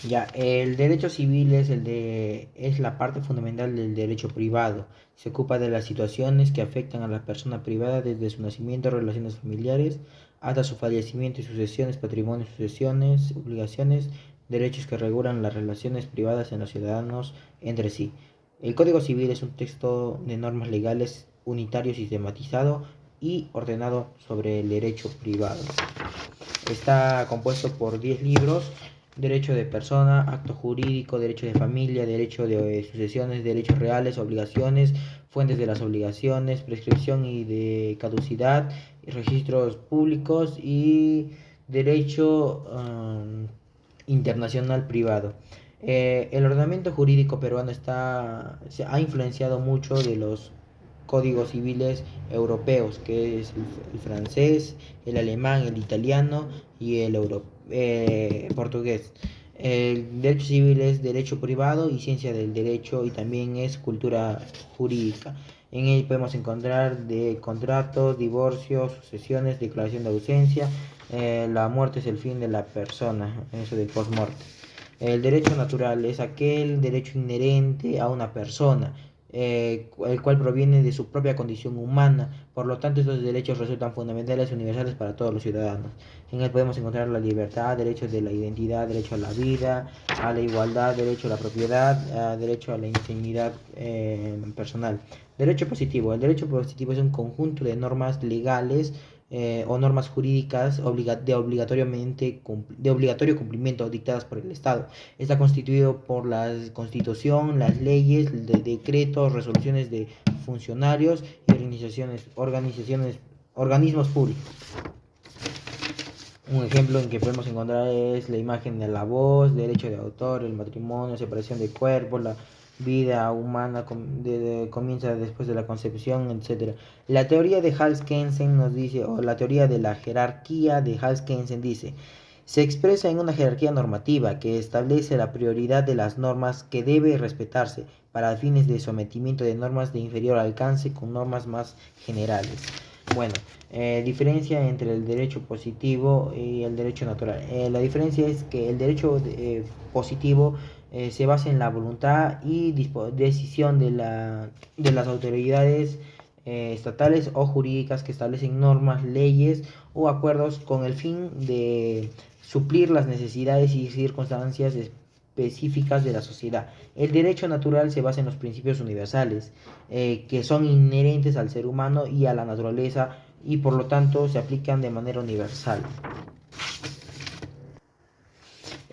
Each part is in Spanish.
Ya, el derecho civil es la parte fundamental del derecho privado. Se ocupa de las situaciones que afectan a la persona privada desde su nacimiento, relaciones familiares, hasta su fallecimiento y sucesiones, patrimonio, sucesiones, obligaciones, derechos que regulan las relaciones privadas en los ciudadanos entre sí. El Código Civil es un texto de normas legales unitario, sistematizado y ordenado sobre el derecho privado. Está compuesto por 10 libros: derecho de persona, acto jurídico, derecho de familia, derecho de sucesiones, derechos reales, obligaciones, fuentes de las obligaciones, prescripción y de caducidad, registros públicos y derecho internacional privado. El ordenamiento jurídico peruano se ha influenciado mucho de los códigos civiles europeos, que es el francés, el alemán, el italiano y portugués. El derecho civil es derecho privado y ciencia del derecho, y también es cultura jurídica. En él podemos encontrar de contratos, divorcios, sucesiones, declaración de ausencia. La muerte es el fin de la persona, eso de postmorte. El derecho natural es aquel derecho inherente a una persona, el cual proviene de su propia condición humana. Por lo tanto, estos derechos resultan fundamentales y universales para todos los ciudadanos. En él podemos encontrar la libertad, derechos de la identidad, derecho a la vida, a la igualdad, derecho a la propiedad, derecho a la intimidad personal. Derecho positivo. El derecho positivo es un conjunto de normas legales o normas jurídicas de obligatorio cumplimiento dictadas por el Estado. Está constituido por la Constitución, las leyes, decretos, resoluciones de funcionarios y organismos públicos. Un ejemplo en que podemos encontrar es la imagen de la voz, derecho de autor, el matrimonio, separación de cuerpos, la vida humana comienza después de la concepción, etc. La teoría de Hans Kelsen nos dice, o la teoría de la jerarquía de Hans Kelsen dice: se expresa en una jerarquía normativa que establece la prioridad de las normas que debe respetarse para fines de sometimiento de normas de inferior alcance con normas más generales. Bueno, diferencia entre el derecho positivo y el derecho natural. La diferencia es que el derecho positivo se basa en la voluntad y decisión de las autoridades estatales o jurídicas que establecen normas, leyes o acuerdos con el fin de suplir las necesidades y circunstancias específicas de la sociedad. El derecho natural se basa en los principios universales que son inherentes al ser humano y a la naturaleza, y por lo tanto se aplican de manera universal.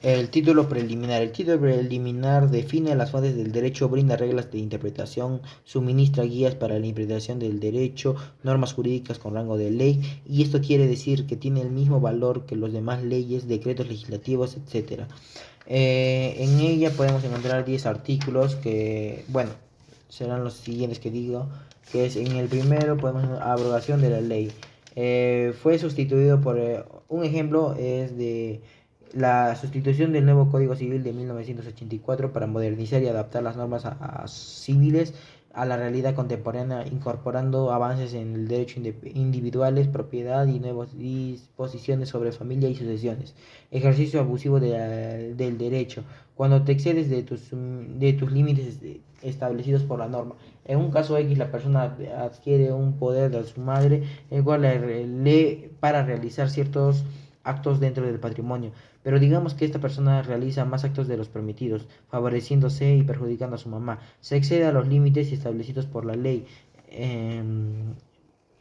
El título preliminar. El título preliminar define las fuentes del derecho, brinda reglas de interpretación, suministra guías para la interpretación del derecho, normas jurídicas con rango de ley, y esto quiere decir que tiene el mismo valor que los demás leyes, decretos legislativos, etc. En ella podemos encontrar 10 artículos que, bueno, serán los siguientes que digo, que es en el primero podemos abrogación de la ley. Fue sustituido por, un ejemplo es de la sustitución del nuevo Código Civil de 1984 para modernizar y adaptar las normas civiles a la realidad contemporánea, incorporando avances en el derecho individuales, propiedad y nuevas disposiciones sobre familia y sucesiones. Ejercicio abusivo del derecho, cuando te excedes de tus límites establecidos por la norma. En un caso X, la persona adquiere un poder de su madre, el cual le para realizar ciertos actos dentro del patrimonio, pero digamos que esta persona realiza más actos de los permitidos, favoreciéndose y perjudicando a su mamá. Se excede a los límites establecidos por la ley. Eh,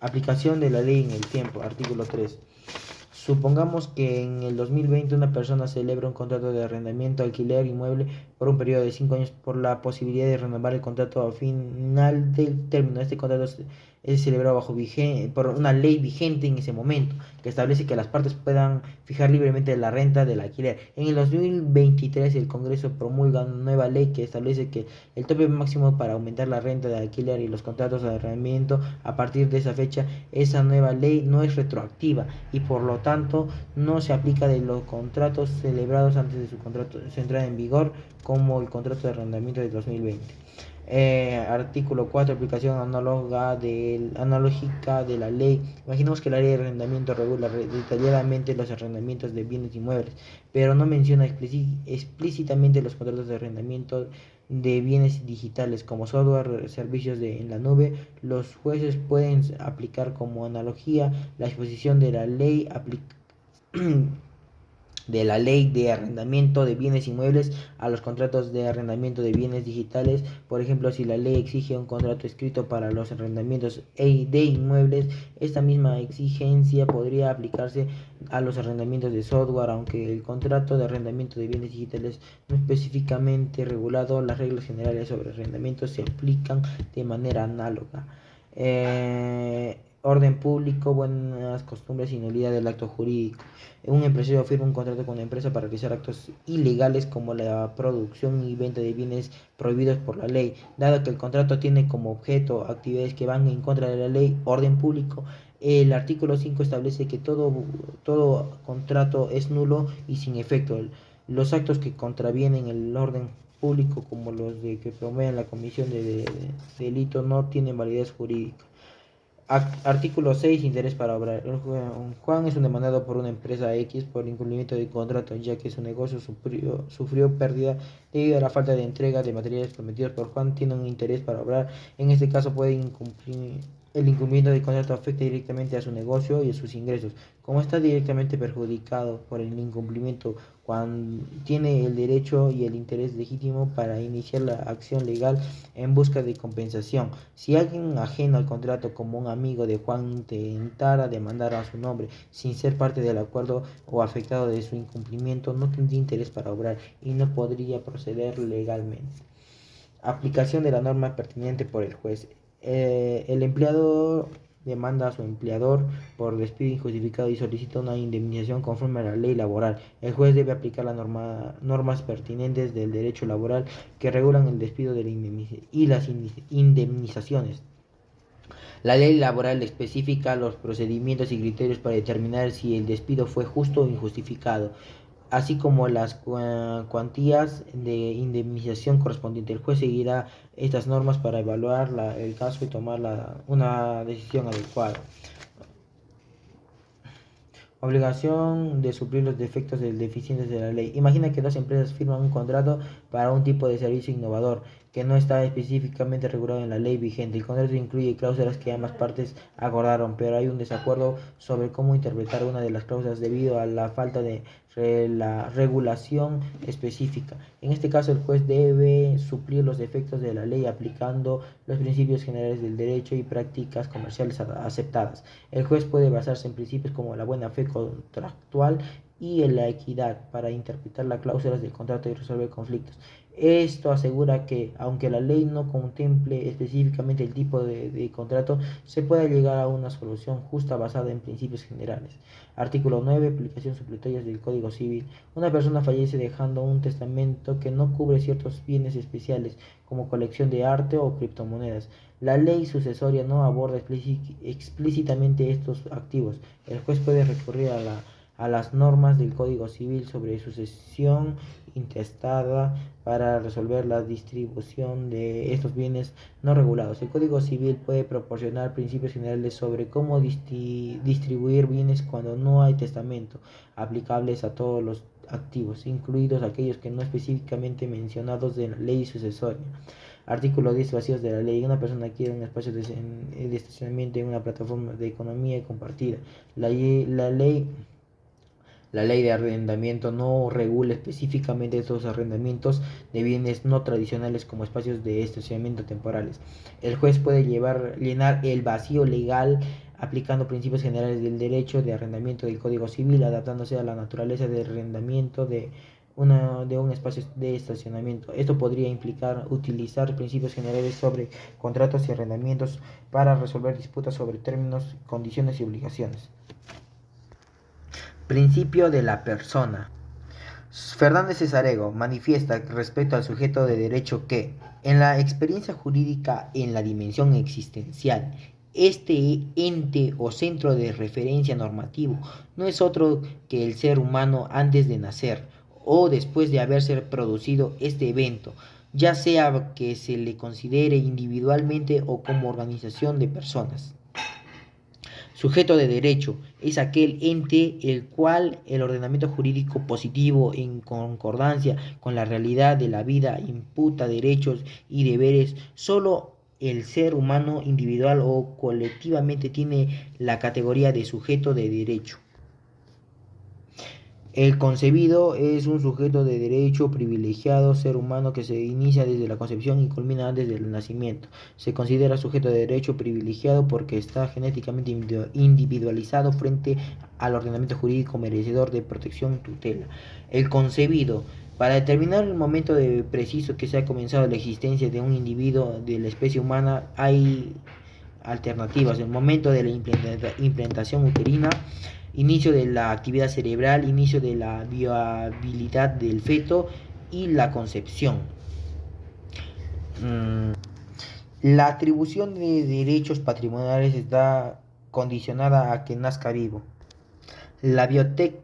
Aplicación de la ley en el tiempo, artículo 3. Supongamos que en el 2020 una persona celebra un contrato de arrendamiento, alquiler, inmueble por un periodo de 5 años por la posibilidad de renovar el contrato al final del término. Este contrato es celebrado por una ley vigente en ese momento, que establece que las partes puedan fijar libremente la renta del alquiler. En el 2023 el Congreso promulga una nueva ley que establece que el tope máximo para aumentar la renta de alquiler y los contratos de arrendamiento a partir de esa fecha. Esa nueva ley no es retroactiva y por lo tanto no se aplica de los contratos celebrados antes de su entrada en vigor, como el contrato de arrendamiento de 2020. Artículo 4. Aplicación analógica de la ley. Imaginemos que la ley de arrendamiento regula detalladamente los arrendamientos de bienes inmuebles, pero no menciona explícitamente los contratos de arrendamiento de bienes digitales como software, servicios en la nube. Los jueces pueden aplicar como analogía la exposición de la ley de la ley de arrendamiento de bienes inmuebles a los contratos de arrendamiento de bienes digitales. Por ejemplo, si la ley exige un contrato escrito para los arrendamientos de inmuebles, esta misma exigencia podría aplicarse a los arrendamientos de software, aunque el contrato de arrendamiento de bienes digitales no específicamente regulado. Las reglas generales sobre arrendamientos se aplican de manera análoga. Orden público, buenas costumbres y nulidad del acto jurídico. Un empresario firma un contrato con una empresa para realizar actos ilegales como la producción y venta de bienes prohibidos por la ley. Dado que el contrato tiene como objeto actividades que van en contra de la ley, orden público, el artículo 5 establece que todo contrato es nulo y sin efecto. Los actos que contravienen el orden público, como los de que promueven la comisión de delito, no tienen validez jurídica. Artículo 6. Interés para obrar. Juan es un demandado por una empresa X por incumplimiento de contrato, ya que su negocio sufrió pérdida debido a la falta de entrega de materiales prometidos por Juan. Tiene un interés para obrar. En este caso puede incumplir. El incumplimiento del contrato afecta directamente a su negocio y a sus ingresos. Como está directamente perjudicado por el incumplimiento, Juan tiene el derecho y el interés legítimo para iniciar la acción legal en busca de compensación. Si alguien ajeno al contrato, como un amigo de Juan, intentara demandar a su nombre sin ser parte del acuerdo o afectado de su incumplimiento, no tendría interés para obrar y no podría proceder legalmente. Aplicación de la norma pertinente por el juez. El empleado demanda a su empleador por despido injustificado y solicita una indemnización conforme a la ley laboral. El juez debe aplicar las normas pertinentes del derecho laboral que regulan el despido y las indemnizaciones. La ley laboral especifica los procedimientos y criterios para determinar si el despido fue justo o injustificado, así como las cuantías de indemnización correspondientes. El juez seguirá estas normas para evaluar el caso y tomar una decisión adecuada. Obligación de suplir los defectos de deficiencias de la ley. Imagina que dos empresas firman un contrato para un tipo de servicio innovador que no está específicamente regulado en la ley vigente. El contrato incluye cláusulas que ambas partes acordaron, pero hay un desacuerdo sobre cómo interpretar una de las cláusulas debido a la falta de la regulación específica. En este caso, el juez debe suplir los defectos de la ley aplicando los principios generales del derecho y prácticas comerciales aceptadas. El juez puede basarse en principios como la buena fe contractual y en la equidad para interpretar las cláusulas del contrato y resolver conflictos. Esto asegura que, aunque la ley no contemple específicamente el tipo de contrato, se pueda llegar a una solución justa basada en principios generales. Artículo 9. Aplicación supletoria del Código Civil. Una persona fallece dejando un testamento que no cubre ciertos bienes especiales, como colección de arte o criptomonedas. La ley sucesoria no aborda explícitamente estos activos. El juez puede recurrir a las normas del Código Civil sobre sucesión intestada para resolver la distribución de estos bienes no regulados. El Código Civil puede proporcionar principios generales sobre cómo distribuir bienes cuando no hay testamento, aplicables a todos los activos, incluidos aquellos que no específicamente mencionados en la ley sucesoria. Artículo 10. Vacíos de la ley. Una persona adquiere un espacio de estacionamiento en una plataforma de economía compartida. La ley de arrendamiento no regula específicamente estos arrendamientos de bienes no tradicionales como espacios de estacionamiento temporales. El juez puede llenar el vacío legal aplicando principios generales del derecho de arrendamiento del Código Civil, adaptándose a la naturaleza de arrendamiento de un espacio de estacionamiento. Esto podría implicar utilizar principios generales sobre contratos y arrendamientos para resolver disputas sobre términos, condiciones y obligaciones. Principio de la persona. Fernández Cesarego manifiesta respecto al sujeto de derecho que, en la experiencia jurídica en la dimensión existencial, este ente o centro de referencia normativo no es otro que el ser humano antes de nacer o después de haberse producido este evento. ya sea que se le considere individualmente o como organización de personas. Sujeto de derecho es aquel ente el cual el ordenamiento jurídico positivo, en concordancia con la realidad de la vida, imputa derechos y deberes. Solo el ser humano individual o colectivamente tiene la categoría de sujeto de derecho. El concebido es un sujeto de derecho privilegiado, ser humano que se inicia desde la concepción y culmina antes del nacimiento. Se considera sujeto de derecho privilegiado porque está genéticamente individualizado frente al ordenamiento jurídico merecedor de protección y tutela. El concebido. Para determinar el momento preciso que se ha comenzado la existencia de un individuo de la especie humana hay alternativas. El momento de la implantación uterina, inicio de la actividad cerebral, inicio de la viabilidad del feto y la concepción. La atribución de derechos patrimoniales está condicionada a que nazca vivo. La bioética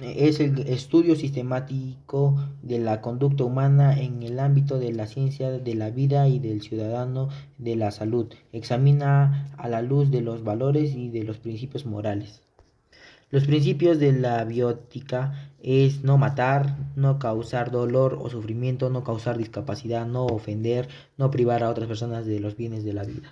es el estudio sistemático de la conducta humana en el ámbito de la ciencia de la vida y del ciudadano de la salud. Examina a la luz de los valores y de los principios morales. Los principios de la biótica es no matar, no causar dolor o sufrimiento, no causar discapacidad, no ofender, no privar a otras personas de los bienes de la vida.